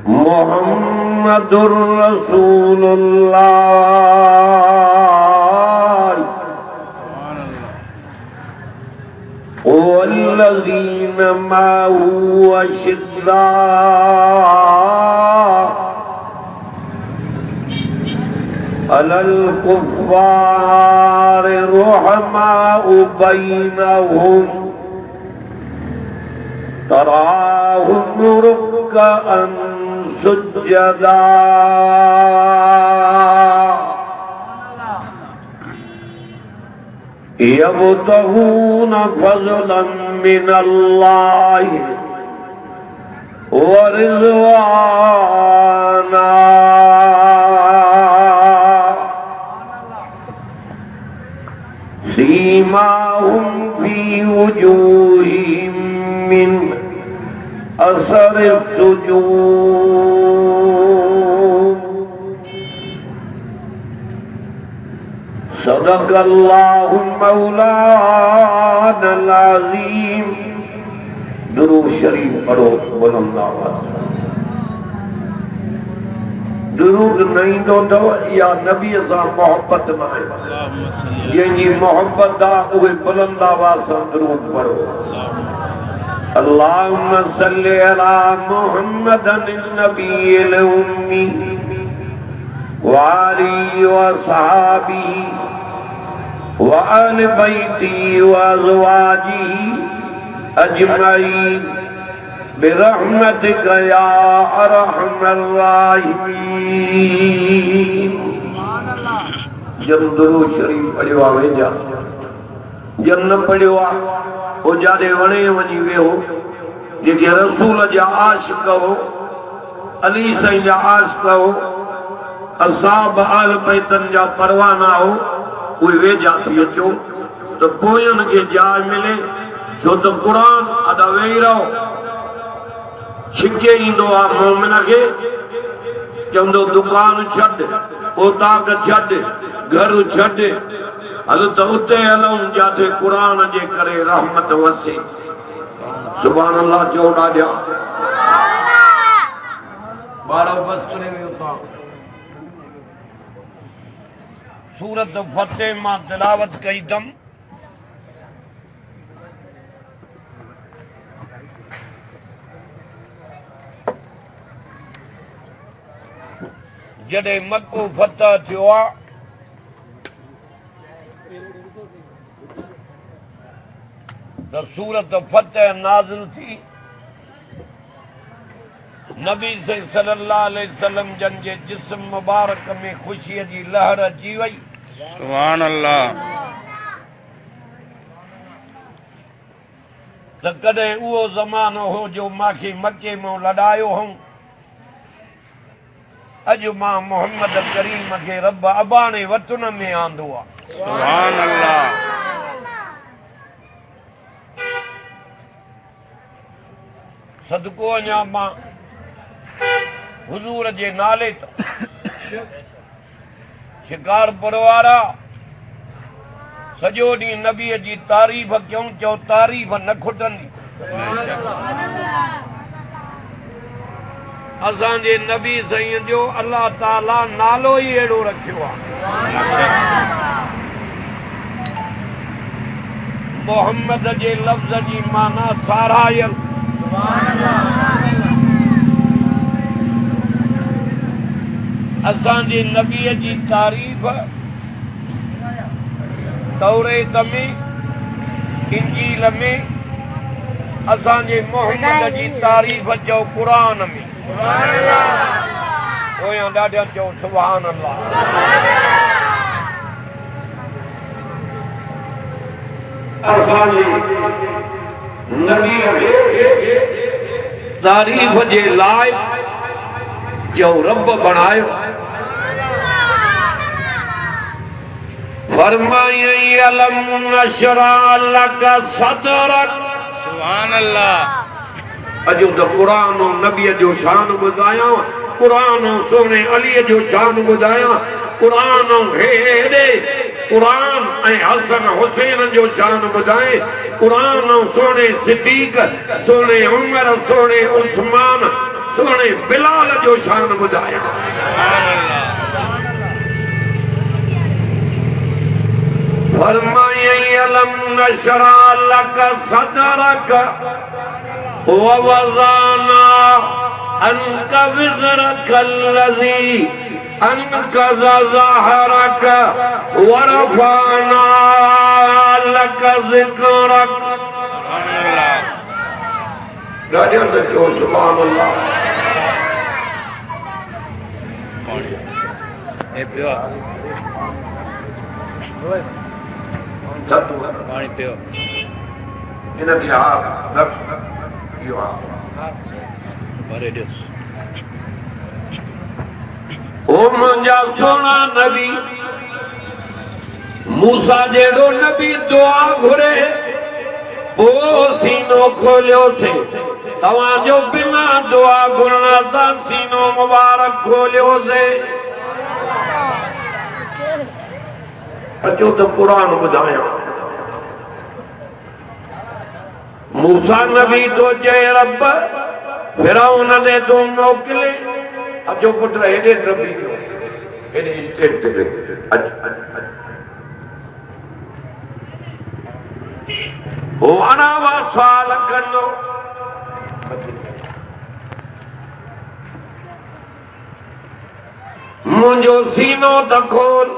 मुहम्मदुर रसूलुल्लाह वल्लज़ीना माअहु अशिद्दाअ अलल कुफ़्फ़ार रुहमाउ बैनहुम तराहुम रुक्कअन सुज्जदा यब्तगून फज़लन मिनल्लाहि व रिज़वाना सीमाहुम फी वजूहिहिम मिन असरि सुजूद सदक़ल्लाहु मौलानल अज़ीम। दुरूद शरीफ पढ़ो बुलंद आवाज़। दुरूद नहीं दो तो या नबी सां मोहब्बत न आहे। जंहिंजी मोहब्बत आहे उहे बुलंद आवाज़ सां दुरूद पढ़ो। अल्लाहुम्मा सल्लि अला मुहम्मदिन नबिय्यिल उम्मी व आलिहि व असहाबिही व अहलि बैतिही व अज़वाजिही अजमईन बिरहमतिका या अरहमर राहिमीन। जब दुरूद शरीफ पढ़ियो आहे वेझा, जब न पढ़ियो आहे वो जाने वणे वञी वियो। जेके रसूल जा आशिक़ हो, अली साईं जा आशिक़ हो, असहाब आल बैतन जा परवाना हो, उहे वेझा थी अचो त पोयनि खे जाइ मिले। छो त क़ुरान अदा वेही रहो। छिके ईंदो आहे मोमिन खे, चवंदो दुकान छॾ, पोताक छॾ, घर छॾ, हल त उते हलूं जिथे क़ुरान जे करे रहमत वसे। सुभान अल्लाह चओ ॾाढा। बारह बस करे वियो था। सूरत फतेह मां तिलावत कई दम। जॾहिं मक्को फतह थियो आहे त सूरत फतेह नाज़िल थी। नबी सल्लल्लाहु अलैहि वसल्लम जन जे जिस्म मुबारक में ख़ुशीअ जी लहर अची वई। सुभान अल्लाह। त कॾहिं उहो ज़मानो हो जो मांखे मके मां लॾायो हुओ। अॼु मां मोहम्मद करीम खे रब अबाणे वतन में आंदो आहे। सुभान अल्लाह। सदको अञा मां हुजूर जे नाले त शिकारपुर वारा सॼो ॾींहुं नबीअ जी तारीफ़ कयूं। चओ तारीफ़ न खुटंदी। असांजे नबी साईं जो अल्लाह ताला नालो ई अहिड़ो रखियो आहे। मोहम्मद जे लफ़्ज़ जी माना सारायल। असांजे नबीअ जी तारीफ़ तौरेत में, इंजील में, असांजे मोहम्मद जी तारीफ़ चओ क़ुरान में। पोयां ॾाढा चओ सुभान अल्लाह। असांजे नबीअ तारीफ़ जे लाइ जो रब बणायो। फरमायई अलम नशरह लक सदरक। सुभान अल्लाह। अजो त क़ुरान और नबी जो शान ॿुधायां, क़ुरान सोने अली जो शान ॿुधायां, क़ुरान हेॾे क़ुरान ऐं हसन हुसैन जो शान ॿुधाए, क़ुरान सोने सिद्दीक़, सोने उमर, सोने उस्मान, सोने बिलाल जो शान बुधाया। फरमाए अलम नशरा लक सदरक व वज़ाना अन्का विज़रक अल्लज़ी अन्का ज़हरक व रफ़अना लक ज़िक्रक। राजा देखो सुभान अल्लाह। पानी पियो। इनकी हाथ रख यो ओ मुंहिंजा सोना नबी मूसा जेड़ो नबी दुआ घुरे ओ सीनो खोलियो थे। तव्हांजो बिना दुआ घुरण सां सीनो मुबारक खोलियो से। अचो तो कुरान बुधाया। मूसा नबी तो जय रब फिरौन ने तो मोकिले। अचो पुत्र हेॾे नबी हेॾे स्टेज ते वो अनावा सवाल कंदो। मुंहिंजो सीनो त खोल।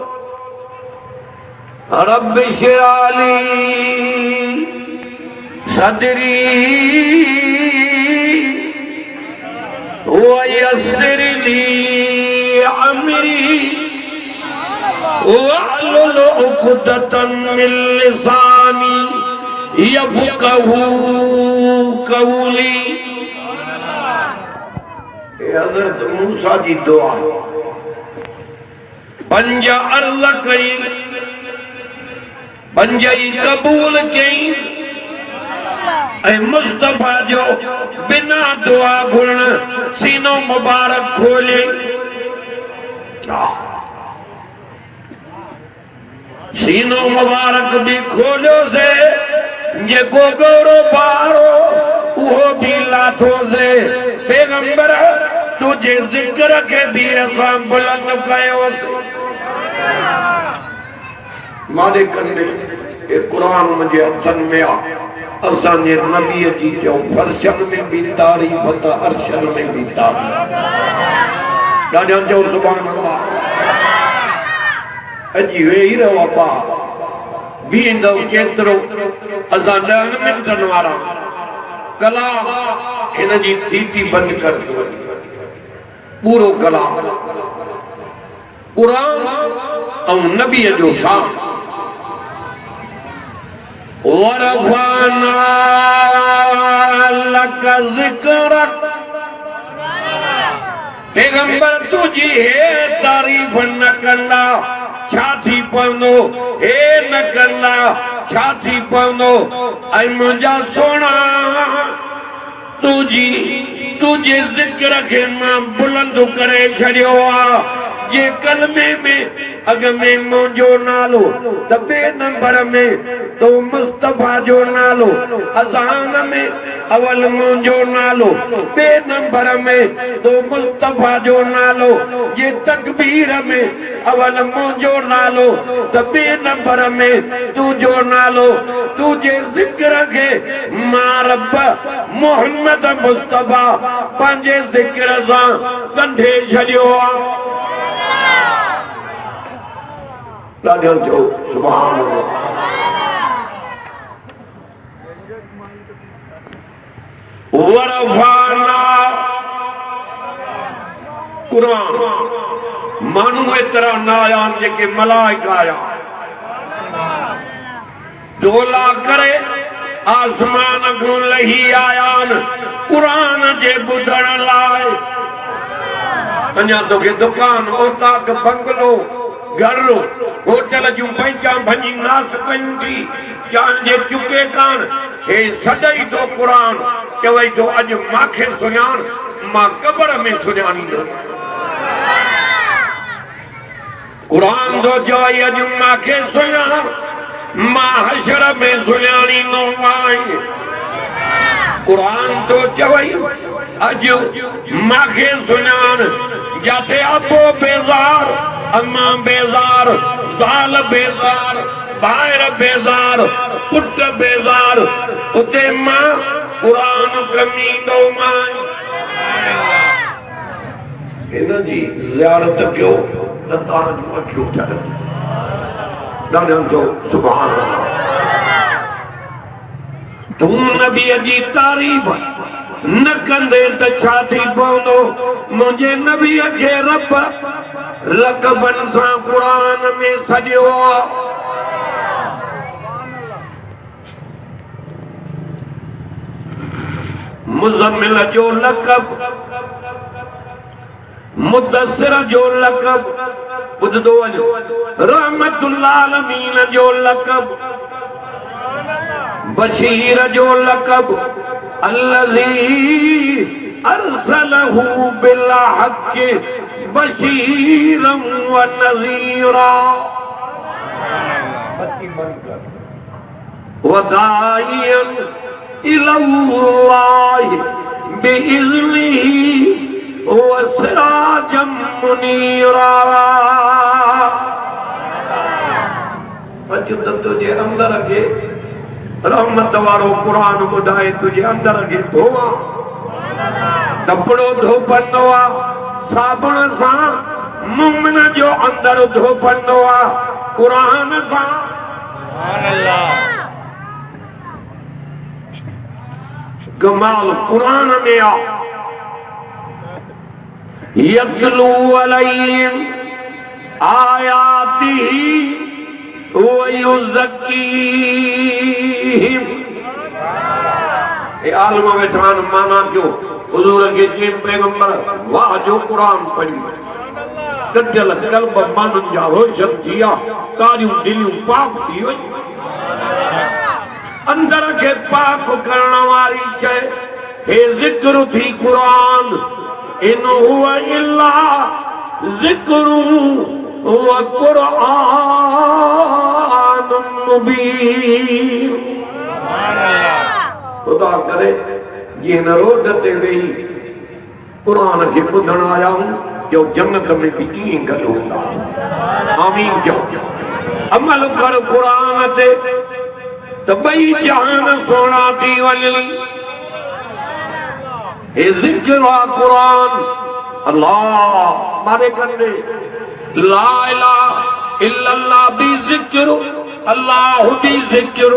रब शिराली सदरी वयस्सिर ली अमरी वहलुल उक़दतन मिन लिसानी यफ़क़हू क़ौली। हज़रत मूसा जी दुआ। पंज अर्ज़ कई, पंज ही कबूल कई। मुस्तफा जो बिना दुआ घुरण सीनो मुबारक खोले। सीनो मुबारक भी खोलियो से जेको गौरो पारो उहो भी लाथो से। पैगंबर तुझे जिक्र के भी असां बुलंद कयोसीं। माने कंदे ये कुरान मुझे हथन में आ। असांजे नबी जी जो फर्शन में भी तारीफ त अर्शन में भी तारीफ। ॾाढा चओ सुभान अल्लाह। अजी वेही रहो पा बीहंदव केतिरो। असां 10 मिंटनि वारा कलाम हिन जी सीटी बंदि कर दो। पूरो कलाम कुरान ऐं नबीअ जो शान। वरफ़अना लक ज़िक्रक। पैगंबर तुझी हे तारीफ न कंदा छा थी पवंदो। हे न कंदा छा थी पवंदो। ऐं मुंहिंजा सोना तुझे ज़िक्र खे मां बुलंद करे छॾियो आ। जे कलमे में अग में मुंहिंजो नालो त ॿिए नंबर में तो मुस्तफा जो नालो। अज़ान में अवल मुंहिंजो नालो। ॿिए नंबर में तो मुस्तफा जो नालो। जे तकबीर में अवल मुंहिंजो नालो त ॿिए नंबर में तुंहिंजो नालो। तुझे ज़िक्र खे मां रब मोहम्मद मुस्तफा पंहिंजे ज़िक्र सां कंढे छॾियो आहे। जो सुभान अल्लाह। वरफ़अना कुरान मानू एतिरा न आया जेके मलाइका आया। डोला करे आसमान खां लही आया कुरान जे ॿुधण लाइ। अञा तोखे दुकान ओताक बंगलो घर होटल जूं पैंचा भञी नास कयूं थी जान जे चुके कान। हे सॾई तो कुरान चवई तो अॼु मांखे सुञाण मां कब्र में सुञाणींदो। कुरान तो चवई अॼु मांखे सुञाण मां हशर में सुञाणींदो आहियां। कुरान तो चवई अज माखे सुनान जाते अबो बेजार अम्मा बेजार ज़ाल बेजार भाइर बेजार पुट बेजार उते मां कुरान कमींदो मां इन जी ज़ियारत कयो न तव्हां जूं अखियूं ठरनि ॾाढो जो सुभान अल्लाह तू नबी जी तारीफ़ न कंदे त छा थी पवंदो मुंहिंजे नबी खे रब लक़बनि सां क़ुरान में सॼियो आहे मुज़म्मिल जो लक़ब मुदस्सिर जो लक़ब ॿुधंदो वञो रहमतुल्लाह आलमीन जो लक़ब बशीर जो लक़ब अल्लज़ी अरसलहू बिल हक़ बशीरन व नज़ीरा व दाइयन इलल्लाहि बिइज़्निही व सिराजम मुनीरा अॼु त तुंहिंजे अंदर खे रहमत वारो क़ुरान ॿुधाए तुंहिंजे अंदर खे धोआ कपिड़ो धोपंदो आहे साबुण सां मुमिन जो अंदर धोपंदो आहे क़ुरान सां कमाल क़ुरान में आहे यतलू अलैहिम आयातिही व युज़क्कीहिम ए आलम वेठान माना क्यों हुजूर के चीन पैगंबर वाह जो कुरान पढ़ी कजल कल्ब मानुन जा रोशन थिया कारियूं दिलियूं पाक थी वई अंदर के पाक करण वारी शइ हे ज़िक्र थी कुरान इन हुवा इल्ला ज़िक्रु व क़ुरान मुबीन खुदा करे ये न रोड ते वेही कुरान खे ॿुधण आया हूं जो जन्नत में भी ईअं गॾु हूंदा आमीन जो अमल कर कुरान ते त ॿई जहान सोना थी वञनि हे ज़िक्र आहे कुरान अल्लाह मारे कंदे ला इलाहा इल्लल्लाह भी ज़िक्र अल्लाह भी ज़िक्र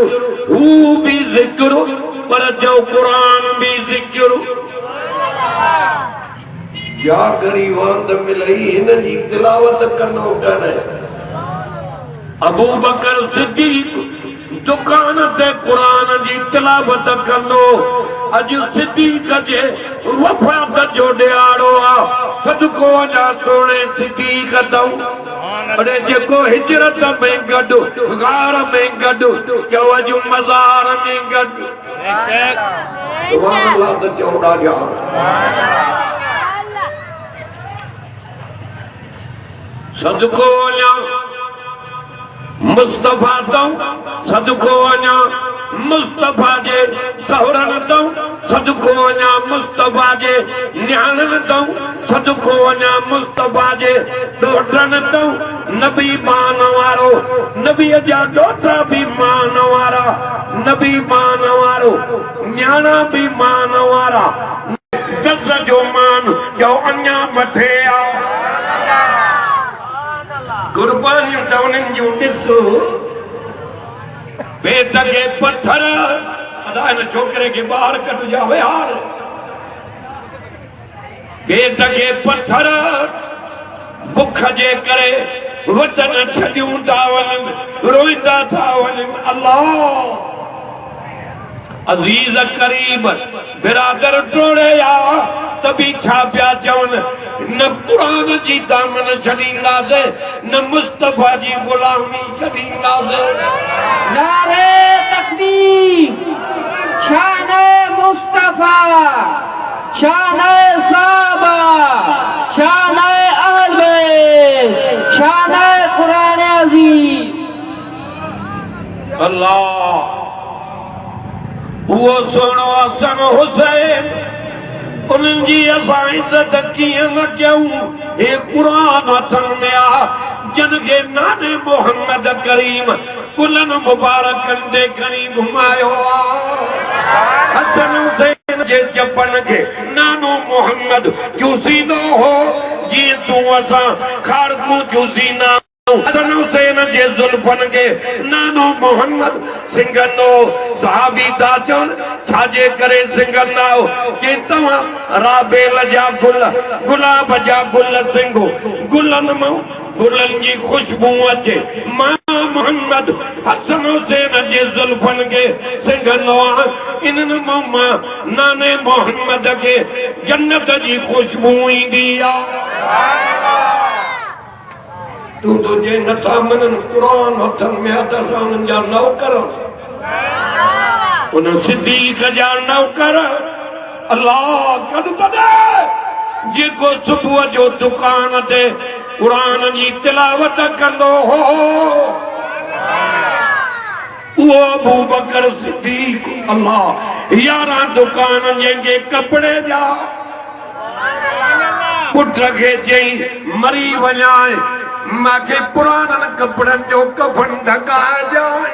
हू भी ज़िक्र पर जो कुरान भी ज़िक्र या गरीब वंद मिलई इन जी तिलावत कंदो करे अबू बकर सिद्दीक दुकान ते कुरान जी तिलावत कंदो अज सिद्दीक जे वफ़ात जो ॾियारो आहे सदको जा सोणे सिद्दीक अथऊं अरे जेको हिजरत में गॾु गार में गॾु जो अज मज़ार में गॾु सुभान अल्लाह त चौड़ा जा सदको वञा मुस्तफा तऊं सदको वञा मुस्तफा जे सहुरनि तऊं सदको वञा मुस्तफा जे न्याणनि तऊं सदको वञा मुस्तफा जे ॾोहिटनि तऊं नबी मान वारो नबीअ जा ॾोहिटा बि मान वारा नबी मान वारो न्याणा बि मान वारा जस जो मान जो अञा मथे आहे कुर्बानियूं त उन्हनि जूं ॾिसो पेट के पत्थर अदा हिन छोकिरे खे ॿाहिरि कढिजा यार पेट के पत्थर बुख जे करे वतन छॾियूं था वञनि रोईंदा था वञनि अल्लाह अज़ीज़ करीब बिरादर टोड़े या तभी छा पिया चवनि न कुरान जी दामन छॾींदासीं न मुस्तफा जी गुलामी छॾींदासीं नारे तकबीर शान मुस्तफा शान साहबा शान अहले शान कुरान अज़ीज अल्लाह वो सुनो हसन हुसैन उनजी असां इज्जत कीअं न कयूं हे क़ुरान अथनि में आ जन के नाने मोहम्मद करीम कुलन मुबारकन दे खणी घुमायो हसन हुसैन जे चपन के नानो मोहम्मद चूसींदो हो जी तू असां खारकू चूसींदा हसन हुसैन जे जुल्फन के नानो मोहम्मद सिंगंदो सहाबी था चवन छाजे करे सिंगंदा कि तव्हां राबेल जा गुल गुलाब जा गुल सिंगो गुलन मां गुलन जी खुशबू अचे मां मोहम्मद हसन हुसैन जे जुल्फन के सिंगंदो इनन मां नाने मोहम्मद के जन्नत जी खुशबू ईंदी आ तू तुझे नथा मनन कुरान हथन में असां उन्हनि जा नौकर उन सिद्दीक़ जा नौकर अल्लाह कद तॾहिं जेको सुबुह जो दुकान ते कुरान जी तिलावत कंदो हो वो अबू बकर सिद्दीक़ अल्लाह 11 दुकान जंहिंजे कपड़े जा पुट खे चई मरी वञाए मांखे पुराननि कपड़नि जो कफन ढकाए जाए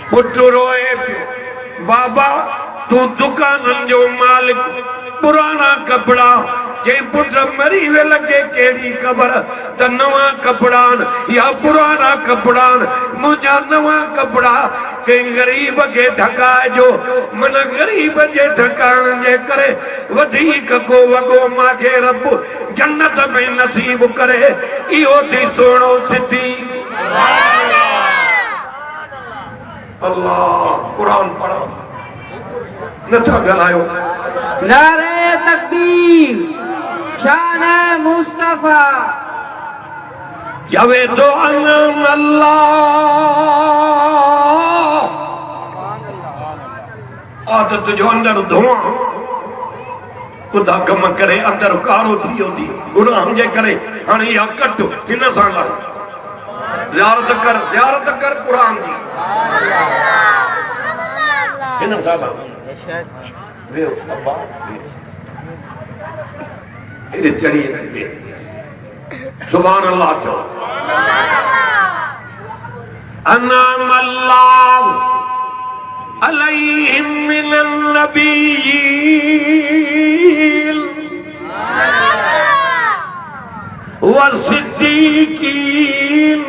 पुट रोए पियो बाबा तू दुकाननि जो मालिक पुराना कपड़ा जे पुट मरी वे लगे केड़ी खबर त नवा कपड़ा या पुराना कपड़ा मुझा नवा कपड़ा के गरीब के ढकाए जो मन गरीब जे ढकाण जे करे वधीक को वगो मांखे रब जन्नत में नसीब करे इहो थी सोणो सिद्धी अल्लाह कुरान पढ़ो नथा ॻाल्हायो नारे तकबीर शान मुस्तफा जवे तो अल्लाह आदत जो अंदर धुआं खुदा कम करे अंदर कारो थी होती गुनाह जे करे हाणे या कट हिन सां ला ज़ियारत कर कुरान जी हिन सां ला वेओ अब्बा इधर चढ़िए सुभान अल्लाह चो अनाम अल्लाह अलैहिम मिनन नबिय्यीन व सिद्दीकीन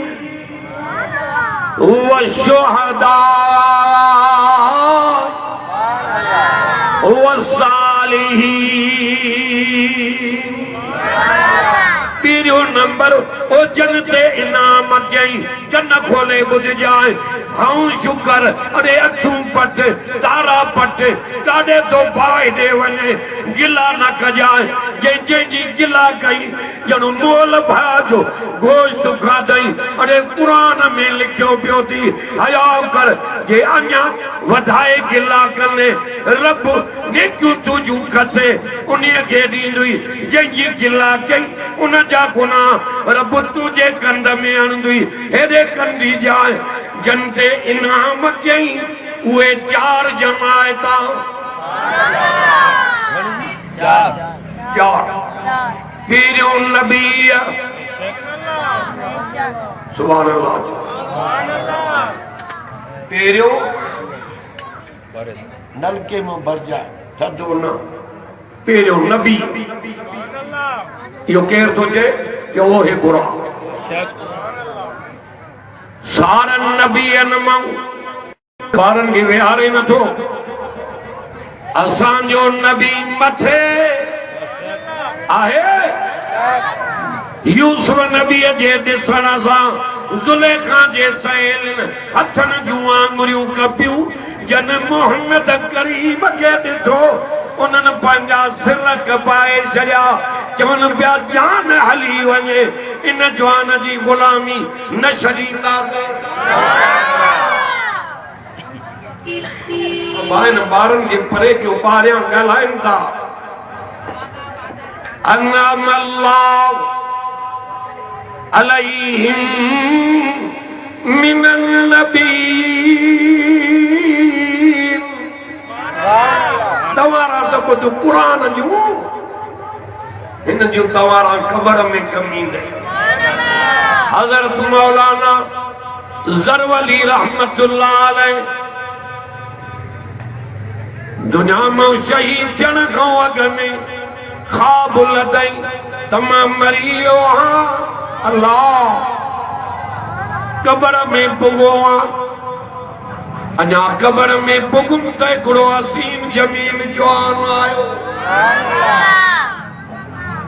व शुहदा व सालिहीन तीरो नंबर ओ जनते इनाम जई जन खोले बुझ जाए हां शुक्र अरे अखू पट तारा पट काडे तो भाई दे वने गिला न कजाए जे जी गिला कई जणो मोल भाजो गोश्त खादई अरे कुरान में लिखियो पियो थी हया कर जे अन्या वधाए गिला कने रब नेक्यू तुजू खसे उन्हीं के दींदुई जे गिला कई उन जा गुनाह रब तुझे कंध में आणंदुई हेरे कंदी जाए जनते इनाम कई उहे 4 जमायता 4 पीरो नबी सुभान अल्लाह पीरो नलके में भर जाए थदो न पीरो नबी यो केर तुझे यो वो है कुरान सारन नबीयन मां बारन की विहारे न थो असां जो नबी मथे आहे यूसुफ नबी जे दिसण सां ज़ुलेखा जे सहेलिन हथन जूं आंगुरियूं कपियूं जन मोहम्मद करीम खे ॾिठो उन्हनि पंहिंजा सिर कपाए छॾिया चवनि पिया जान हली वञे इन जवान जी गुलामी न छॾींदासीं ॿारनि खे परे कयो ॿारियां ॻाल्हाइनि था अनअम अल्लाह अलैहिम मिनन नबीय्यीन तव्हां बुध कुरान जूं इन जो तवारा कबर में कमी नहीं। हज़रत मौलाना ज़रवली रहमतुल्लाह अलैह दुनिया में शहीद थियण खां अॻु में ख्वाब लदई तमाम मरी वियो आहियां। अल्लाह कबर में पुॻो आहियां, अञा कबर में पुॻुम त हिकिड़ो हसीन जमील जवान आयो,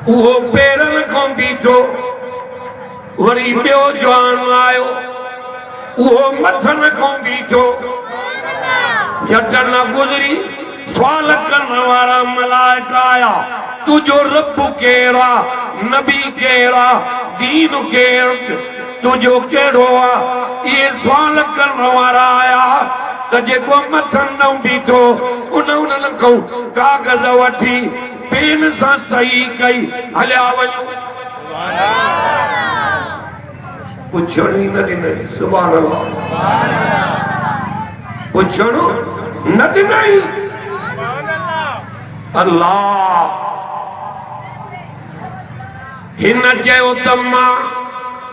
उहो पेरनि खां बीठो। वरी ॿियो जवान आयो, उहो मथनि खां बीठो। झट न गुज़री सवाल करण वारा मलाइका आया, तुझो रब केरु आहे, नबी केरु आहे, दीन केरु, तुझो कहिड़ो आहे। इहे सवाल करण वारा आया त जेको मथनि न बीठो उन्हनि खां कागज़ वठी पेन सां सही कई, हलिया वञो। पुछण ई न ॾिनई। सुभान अल्लाह। पुछण न ॾिनई। अल्लाह हिन चयो त मां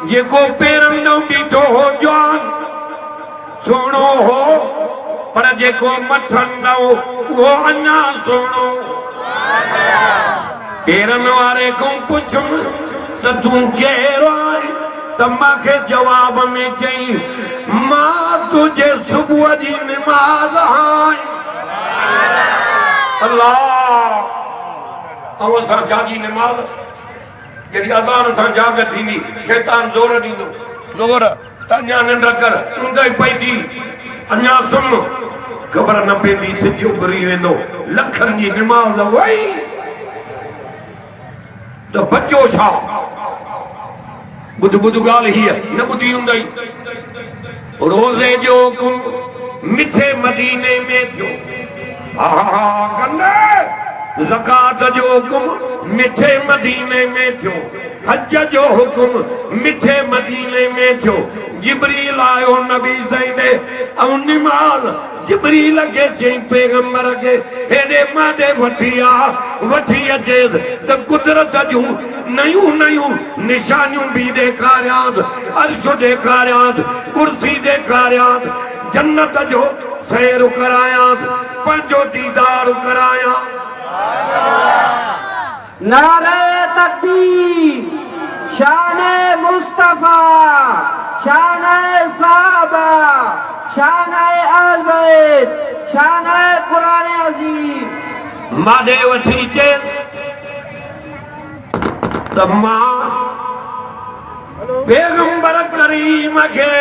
जेको पेरनि न बीठो हो जवान सुहिणो हो, पर जेको मथनि न हो उहो अञा सुहिणो। पेरनि वारे खां पुछुमि त तूं केरु आहीं, त मूंखे जवाब में चई मां तुझे सुबुह जी निमाज़ आहीं। अल्लाह ऐं असां जागी निमाज़ जॾहिं अज़ान सां जाग थींदी शैतान ज़ोर ॾींदो, ज़ोर त अञा निंड कर, ऊंद ई पई थी, अञा सुम्ह। ख़बर न पवंदी सिज उभरी वेंदो, लखनि जी निमाज़ वई त बचो छा। बुध बुध ॻाल्हि हीअ न ॿुधी हूंदई। रोज़े जो हुकुम मिठे मदीने में थियो। हा कंदे ज़कात जो हुकुम मिठे मदीने में थियो। हज जो हुकुम मिठे मदीने में थियो। जिब्रील आयो नबी सईदे ऐं निमाज़ जिब्रील खे चई पैगंबर खे हेॾे माॾे वठी अचेसि त कुदरत जूं नयूं नयूं निशानियूं बि ॾेखारियांसि, अर्श ॾेखारियांसि, कुर्सी ॾेखारियांसि, जन्नत जो सैर करायांसि, पंहिंजो दीदार करायां। नारे तकबीर, शाने मुस्तफा, शाने साहबा, शाने अहल बैत, शाने कुरान अजीम। माॾे वठी अचे त मां पैगंबर करीम खे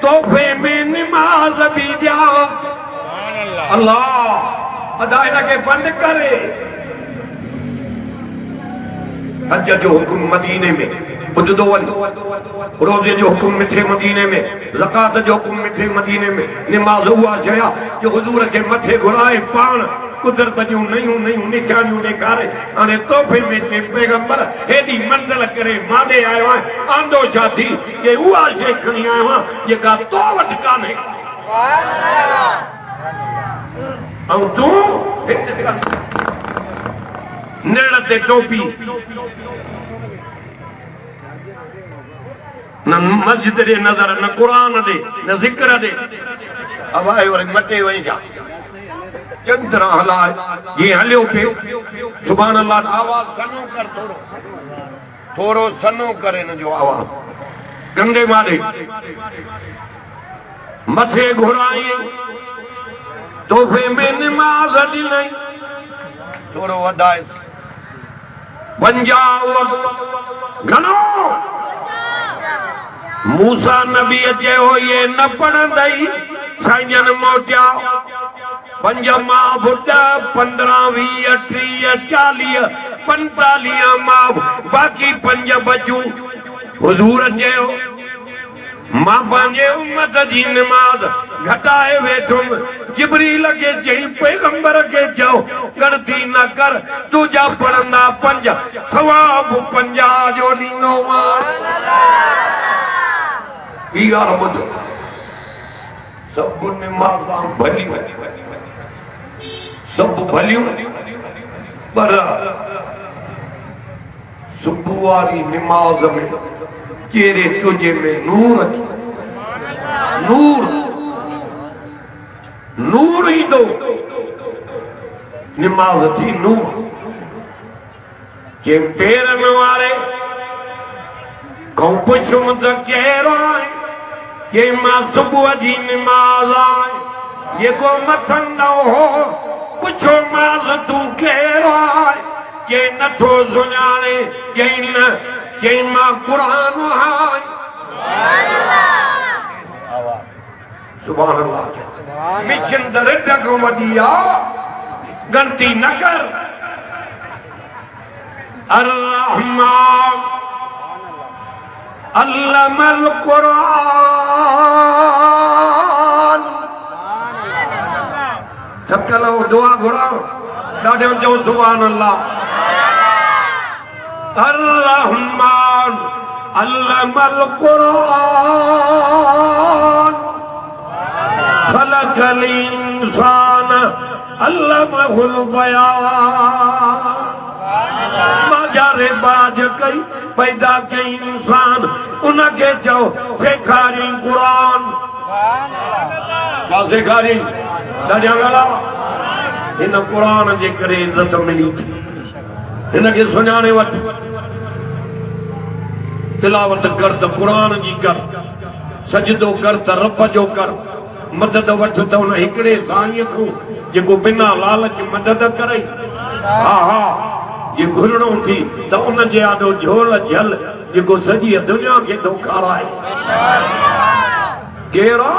तोहफ़े में निमाज़ बि ॾियां। अल्लाह अदा हिनखे बंदि करे। हज जो हुकुम मदीने में ॿुधंदो वञ, रोज़े जो हुकुम मिठे मदीने में, ज़कात जो हुकुम मिठे मदीने में, निमाज़ उहा शइ आहे जो हुज़ूर खे मथे घुराए पाण कुदरत जूं नयूं नयूं निशानियूं ॾेखारे। हाणे तोहफ़े में पैगंबर हेॾी मंज़िल करे माॾे आयो आहे, आंदो छा थी कि उहा शइ खणी आयो आहियां जेका तो वटि कान्हे। ऐं तूं निड़ ते टोपी न मस्जिद ॾे नज़र, न क़ुरान ॾे, न ज़िक्र ॾे। अब आयो वरी मटे वञी जा चङी तरह हलाए जीअं हलियो पियो। सुभान अल्लाह। आवाज़ सनो कर, थोरो सनो करे हिन जो आवाज़। कंधे मारे मथे घुराई, तोहफ़े में निमाज़ ॾिनई, थोरो वधाए। पंजाब घणो मूसा नबी चयो ये न पढ़ंदई, साईं मोटिया। 5 मां पुट 15 20 30 40 45 मां बाक़ी 5 बचूं। हुजूर चयो मां पंहिंजे उम्मत जी निमाज़ घटाए वेठुमि। जिब्रील खे चई पैगंबर खे चओ गणती न कर, तुंहिंजा पढ़ंदा 5 सवाब 50 जो ॾींदोमांइ। इहा ॿुधो सभु निमाज़ भली सब भलियूं पर सुबुह वारी निमाज़ में चेहरे चोजे में नूर अचे नूर नूर ही दो निमाज़ थी नूर जे पेर में वारे कौं पुछुम त कहिड़ो आहे जे मां सुबुह जी निमाज़ आहे जेको मथंदो हो पुछो माज़ तूं कहिड़ो आहे जे नथो सुञाणे जे मां क़ुरान आहे सुभान अल्लाह मिशन दर्द को वॾी आहे गलती न कर अर्रहमान अल्लमल क़ुरान थकलो दुआ घुरा ॾाढो चओ सुभान अल्लाह अर्रहमान अल्लमल क़ुरान खलक़ल इंसान अल्लमहुल बयान माजारे बाज कई पैदा कई इंसान उनके चओ सेखारी क़ुरान छा सेखारी ॾाढा ॻाल्हा हिन क़ुरान जे करे इज़त मिली हिनखे सुञाणे वठ तिलावत कर त क़ुरान जी कर सजदो कर त रब जो कर मदद वठ त उन हिकिड़े साईं खां जेको बिना लालच मदद करे हा हा ये घुरणो थी त उन जे आॾो झोल झल जेको सॼी दुनिया खे थो खाराए कहिड़ो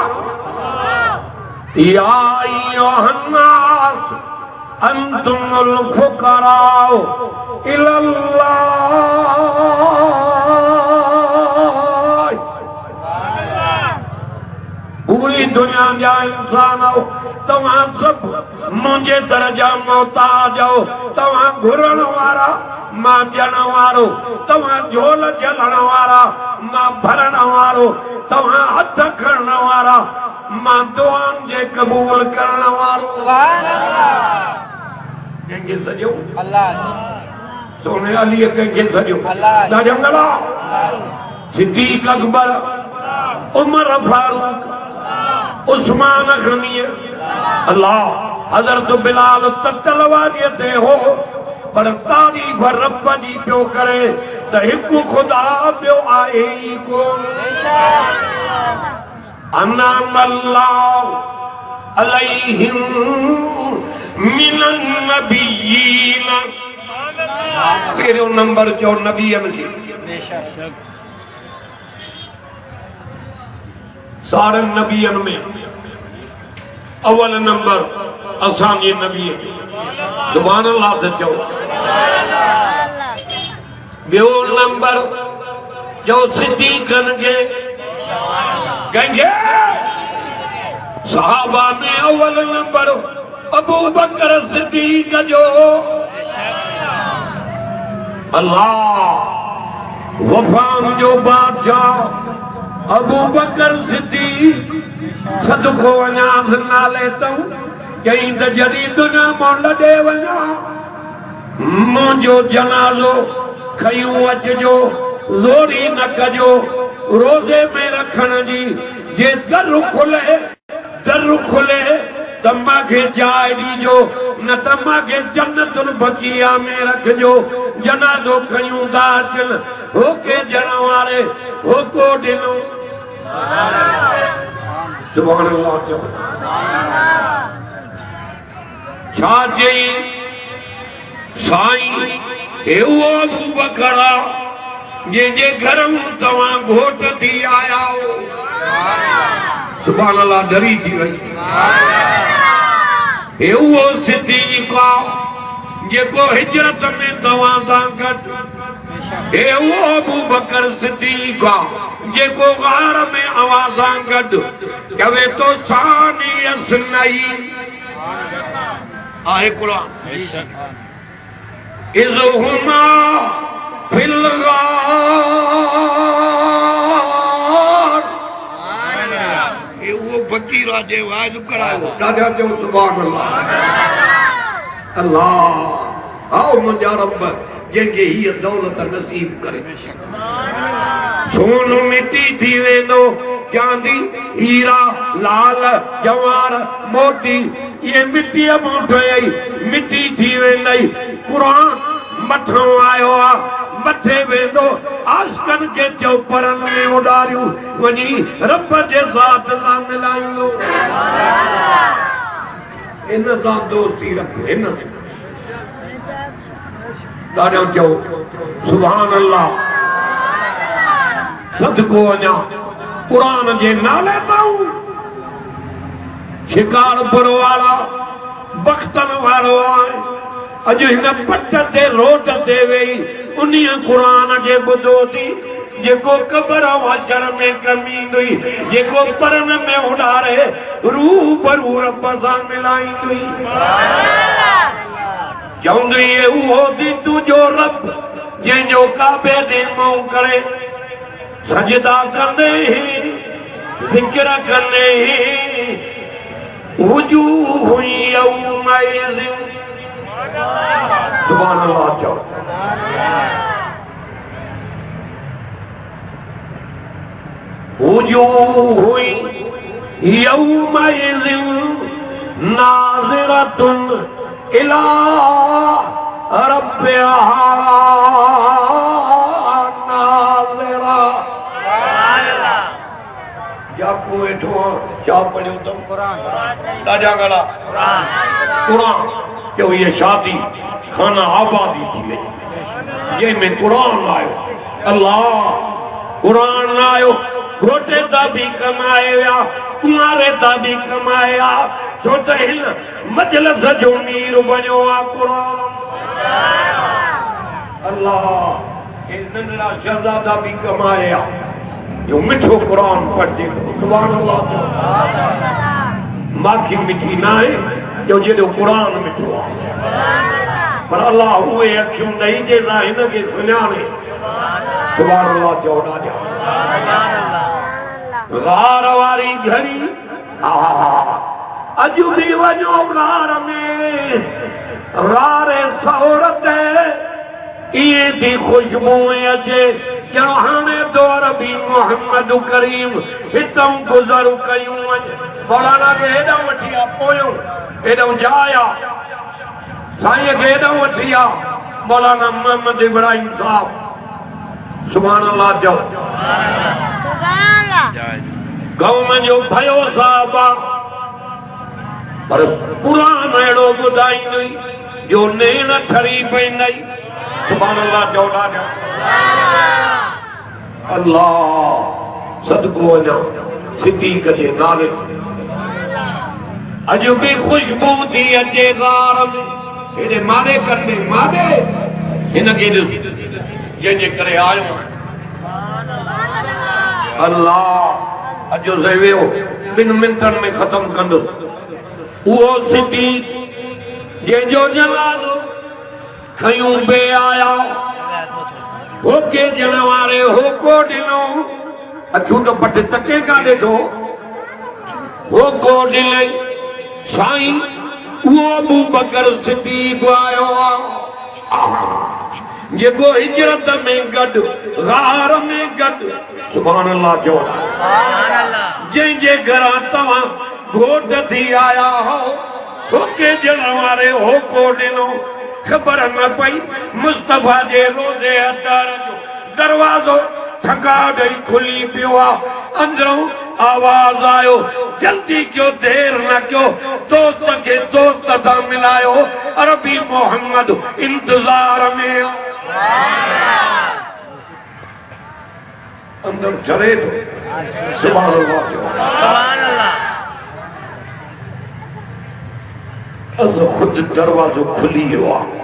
या अय्युहन्नास अंतुमुल फुक़राउ इलल्लाह पूरी दुनिया जा इंसान हो तव्हां सब मुझे दर्जा मोहताज हो तव्हां घुरण वारा मां ॾियण वारो तव्हां झोल झलण वारा मां भरण वारो तव्हां हथ खणण वारा मां दुआनि जे क़बूल करण वारो कंहिंखे सॼो सोने अली कंहिंखे सॼो ॾाढा ॻाल्हा सिद्दीक़ अकबर उमर फारूक उस्मान गनी अल्लाह हज़रत बिलाल तलवारीअ ते हो पर तारीफ़ रब जी पियो करे त हिकु ख़ुदा ॿियो आहे ई कोन अनअम अल्लाहु अलैहिम मिनन नबिय्यीन पहिरियों नंबर जो नबियनि खे सारे नबियनि में अवल नंबर असांजे नबी सुभान अल्लाह ते चओ ॿियो नंबर जो सिद्दीक़नि खे कंहिंखे सहाबा में अवल नंबर अबू बकर सिद्दीक़ जो अल्लाह वफ़ान जो बादशाह अबू बकर सिद्दीक़ सदको वञा नाले तूं चई त जॾहिं दुनिया मां लॾे वञा मुंहिंजो जनाज़ो खयूं अचिजो ज़ोरी न कजो रोज़े में रखण जी जे दर खुले त मूंखे जाइ ॾिजो न त मूंखे जन्नतुल बक़िया में रखजो जनाज़ो खयूं था अचनि होके ॼण वारे होको ॾिनो सुभान अल्लाह चओ छा चई साईं हे उहो अबू बकर जंहिंजे घर में तव्हां घोट थी आया हो सुभान अल्लाह डरी थी वई हे उहो सिद्दीक़ जेको हिजरत में तव्हां सां गॾु हे उहो अबू बकर सिद्दीक़ जेको गार में अवां सां गॾु चवे तो सानी असनई आहे क़ुरान इज़हुमा फिल गार ये वो फकीर जे वाज करायो ॾाढा चओ सुभान अल्लाह अल्लाह आओ मुंहिंजा रब जंहिंखे हीअ दौलत नसीब करे। सोन मिटी थी वेंदो, चांदी हीरा लाल जवार मोती ये मिटी मां ठही मिटी थी वेंदई। क़ुरान मथों आयो आ मथे वेंदो, आशिक़नि खे चओ परनि में उॾारियूं वञी रब जे ज़ात सां मिलाईंदो। इन सां दोस्ती रख, हिन ॾाढो चओ सुभान अल्लाह। सदको वञा क़ुरान जे नाले तां शिकारपुर वारा बख़्तन वारो आहे। अॼु हिन पट ते रोड ते वेही उन्हीअ क़ुरान जे ॿुधो थी जेको क़बर वाशर में कमी ईंदुई, जेको परन में उॾारे रूह बरू रब सां मिलाईंदुई। चवंदुई उहो थी तुंहिंजो रब जंहिंजो काबे ते मुंहुं करे सजदा कंदे ज़िक्र कंदे वजूह यौमइज़ सुभान अल्लाह चओ। वजूह यौमइज़ नाज़िरतुन इला रब्बिहा नाज़िरा। जाको वेठो क्या पढ़ियो तुम? ॾाढा गला क़ुरान क्यों ये शादी खाना आबादी थी वई जंहिंमें क़ुरान आयो। अल्लाह क़ुरान आयो रोटे ता भी कमाए विया, कुंवारे ता भी कमाया, छो त हिन मजलिस जो मीर बणियो आहे क़ुरान। अल्लाह इन नंढड़ा शहज़ादा भी कमाया जो मिठो क़ुरान पढ़जे सुभान अल्लाह। माखी मिठी ना आहे जो जेॾो क़ुरान मिठो आहे, पर अल्लाह उहे अखियूं ॾेई जेसा हिनखे सुञाणे सुभान अल्लाह चओ। ॾाढा गार वारी घड़ी अॼु बि वञो गार में रारे सौर ते इएं थी ख़ुशबू अचे ॼणो हाणे दौर बि मोहम्मद करीम हितां गुज़र कयूं वञ। मौलाना खे हेॾां वठी आ पोयों हेॾां जाया साईं खे हेॾां वठी आ मौलाना मोहम्मद इब्राहिम साहब सुभान अल्लाह चओ। क़ौम जो भयो साहब आहे पर क़ुरान अहिड़ो ॿुधाईंदुई जो नेण ठरी पवंदई सुभान अल्लाह चओ। ॾाढा अल्लाह सदको वञा सिद्दीक़ जे नाले अॼु बि ख़ुशबू थी अचे गार में हेॾे मारे कंदे मारे हिनखे जंहिंजे करे आयो अल्लाह। अॼु वियो 2 मिंटनि में ख़त्म कंदुसि। उहो सिद्दीक़ जंहिंजो जनाज़ो खयूं बे आया होके ॾियण वारे होको ॾिनो अखियूं त पट तके का ॾिठो होको ॾिनई साईं उहो अबू बकर सिद्दीक़ आयो आहे जेको हिजरत में गॾु गार में गॾु सुभान अल्लाह चओ। जंहिंजे घरां तव्हां घोट थी आया हो होके ॾियण वारे होको ॾिनो ख़बर न पई मुस्तफ़ा जे रोज़े अतार जो दरवाज़ो ठका ॾेई खुली पियो आहे। अंदरों आवाज़ आयो जल्दी कयो देर न कयो दोस्त खे दोस्त सां मिलायो अरबी मोहम्मद इंतज़ार में अंदर चढ़े थो सुभान अल्लाह सुभान अल्लाह। खुद दरवाज़ो खुली वियो आहे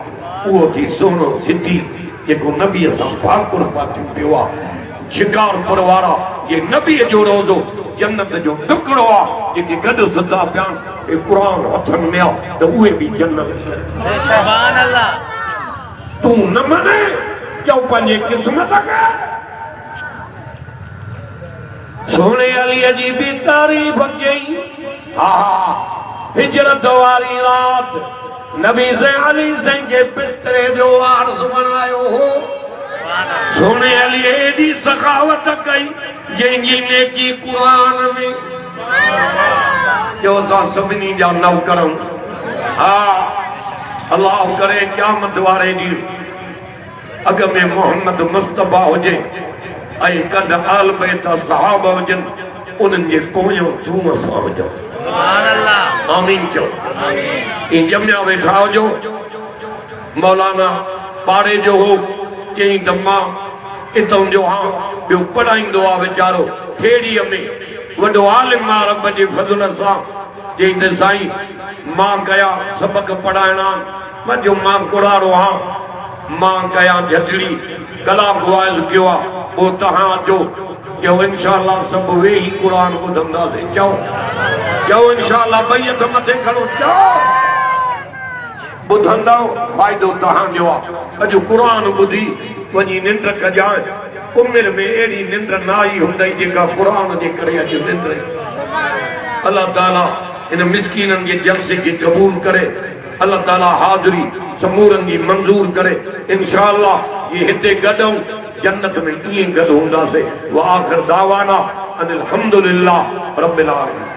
उहो थी सोनो सिद्दीक़ जेको नबीअ सां भाकुर पातियूं पियो आहे। शिकारपुर वारा ये नबीअ जो रोज़ो जन्नत जो टुकड़ो आहे जेके गॾु सुधा पिया आहिनि क़ुरान हथनि में आहे त उहे बि जन्नत सुभान अल्लाह। तूं न मने चओ पंहिंजे क़िस्मत खे सोने अलीअ जी बि तारीफ़ कई। हा हिजरत वारी रात नबी से अली से जे बिस्तरे जो वारस बनायो हो सोने अली एडी सखावत कई जंहिंजी नेकी कुरान में जो असां सभिनी जा नौकरऊं हा अल्लाह करे क़यामत वारे ॾींहुं अॻ में मोहम्मद मुस्तफ़ा हुजे ऐं कद आल बैत सहाबा हुजनि उन्हनि जे पोयों तूं असां हुजूं आमीन चओ इन जमिया वेठा हुजो मौलाना पाड़े जो हो चई त मां इतां जो हाँ ॿियो पढ़ाईंदो आहे वीचारो खेड़ीअ में वॾो आलिम आहे रब जे फज़ल सां चई त साईं मां कया सबक पढ़ाइणा मां जो मां कुड़ारो हाँ मां कया झटड़ी कलाक वाइज़ कयो आहे पोइ तव्हां अचो जो इंशाअल्लाह सब वेही कुरान ॿुधंदासीं चओ इंशाअल्लाह ॿई हथ मथे खणो चओ ॿुधंदव फ़ाइदो तव्हांजो आहे अॼु कुरान ॿुधी वञी निंड कजांइ उमिरि में अहिड़ी निंड न आई हूंदई जेका कुरान जे करे अॼु निंड अल्लाह ताला इन मिस्कीननि जे जलसे खे क़बूल करे अल्लाह ताला हाज़िरी समूरनि जी मंज़ूर करे इंशाअल्लाह ये हिते गॾूं जन्नत में ईअं गॾु हूंदासीं व आख़िर दावाना अनिल हम्दुलिल्लाह रब्बिल आलमीन।